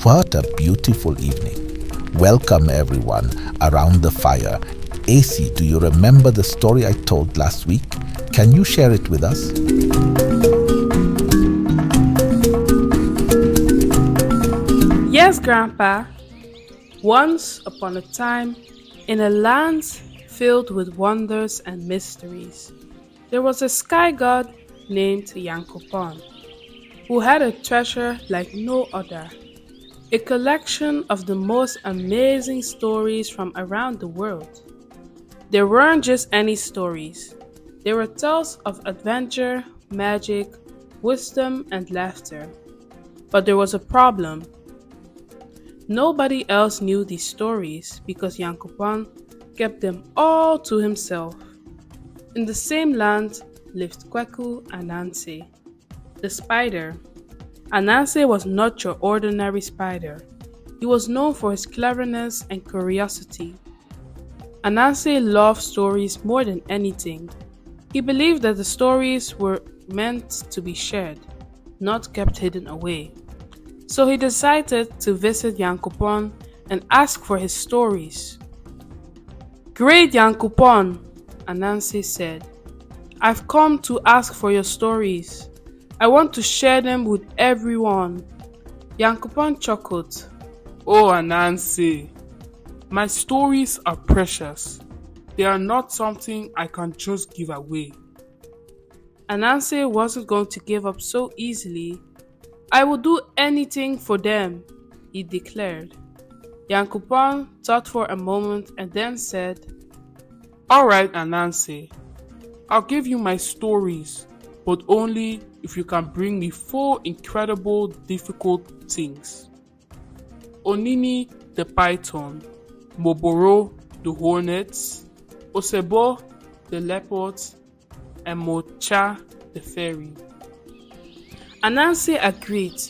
What a beautiful evening. Welcome everyone around the fire. AC, do you remember the story I told last week? Can you share it with us? Yes, Grandpa. Once upon a time, in a land filled with wonders and mysteries, there was a sky god named Yankopon, who had a treasure like no other, a collection of the most amazing stories from around the world. They weren't just any stories, they were tales of adventure, magic, wisdom, and laughter. But there was a problem. Nobody else knew these stories because Yankopon kept them all to himself. In the same land lived Kweku Ananse, the spider. Ananse was not your ordinary spider. He was known for his cleverness and curiosity. Ananse loved stories more than anything. He believed that the stories were meant to be shared, not kept hidden away. So he decided to visit Yankopon and ask for his stories. "Great Yankopon," Ananse said, "I've come to ask for your stories. I want to share them with everyone." Yankopon chuckled. "Oh, Ananse, my stories are precious. They are not something I can just give away." Ananse wasn't going to give up so easily. "I will do anything for them," he declared. Yankopon thought for a moment and then said, "Alright, Ananse, I'll give you my stories, but only if you can bring me 4 incredible, difficult things. Onini the python, Moboro the hornets, Osebo the leopard, and Mocha the fairy." Ananse agreed.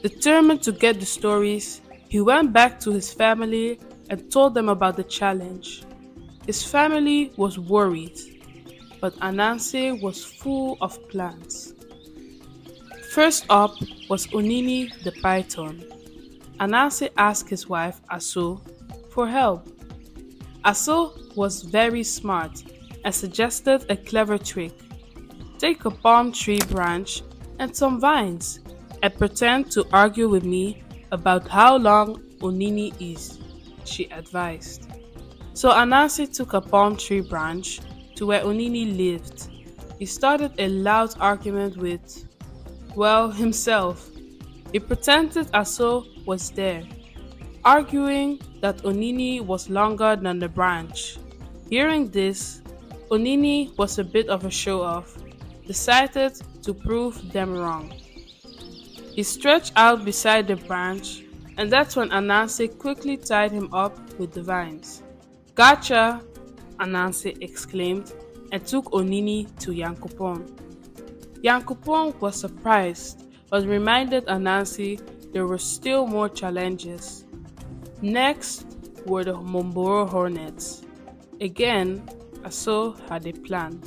Determined to get the stories, he went back to his family and told them about the challenge. His family was worried, but Ananse was full of plans. First up was Onini the python. Ananse asked his wife Aso for help. Aso was very smart and suggested a clever trick. "Take a palm tree branch and some vines and pretend to argue with me about how long Onini is," she advised. So Ananse took a palm tree branch to where Onini lived. He started a loud argument with, himself. He pretended Aso was there, arguing that Onini was longer than the branch. Hearing this, Onini was a bit of a show-off, decided to prove them wrong. He stretched out beside the branch, and that's when Ananse quickly tied him up with the vines. "Gotcha!" Ananse exclaimed and took Onini to Yankopon. Yankopon was surprised, but reminded Ananse there were still more challenges. Next were the Momboro hornets. Again, Aso had a plan.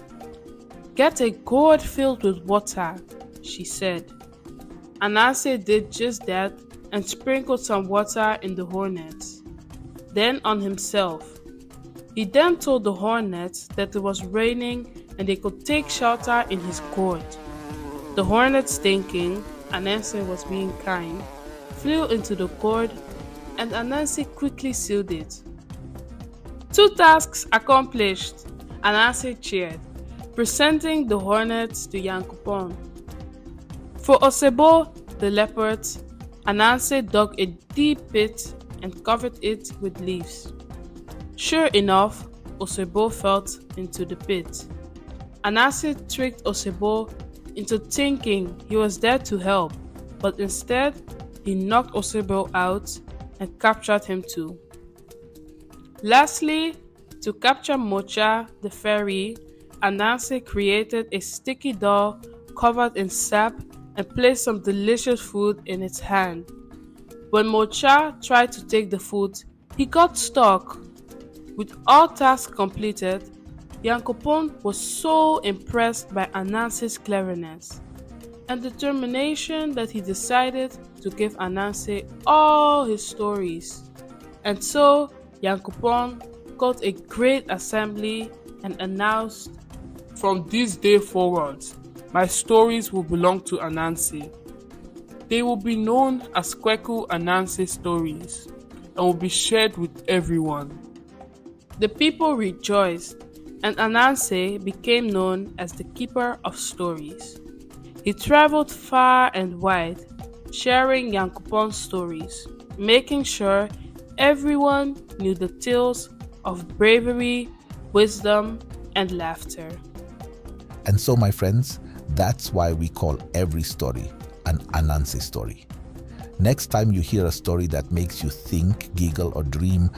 "Get a gourd filled with water," she said. Ananse did just that and sprinkled some water in the hornets, then on himself. He then told the hornets that it was raining and they could take shelter in his gourd. The hornets, thinking Ananse was being kind, flew into the gourd and Ananse quickly sealed it. "2 tasks accomplished," Ananse cheered, presenting the hornets to Yankopon. For Osebo the leopard, Ananse dug a deep pit and covered it with leaves. Sure enough, Osebo fell into the pit. Ananse tricked Osebo into thinking he was there to help, but instead, he knocked Osebo out and captured him too. Lastly, to capture Mocha the fairy, Ananse created a sticky doll covered in sap and placed some delicious food in its hand. When Mocha tried to take the food, he got stuck. With all tasks completed, Yankopon was so impressed by Ananse's cleverness and determination that he decided to give Ananse all his stories. And so, Yankopon called a great assembly and announced, "From this day forward, my stories will belong to Ananse. They will be known as Kweku Ananse stories and will be shared with everyone." The people rejoiced, and Ananse became known as the keeper of stories. He traveled far and wide, sharing Yankopon's stories, making sure everyone knew the tales of bravery, wisdom, and laughter. And so, my friends, that's why we call every story an Ananse story. Next time you hear a story that makes you think, giggle, or dream,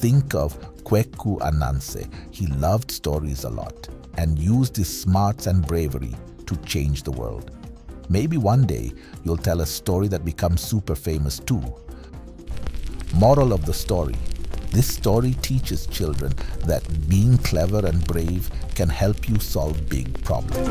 think of Kweku Ananse. He loved stories a lot and used his smarts and bravery to change the world. Maybe one day you'll tell a story that becomes super famous too. Moral of the story: this story teaches children that being clever and brave can help you solve big problems.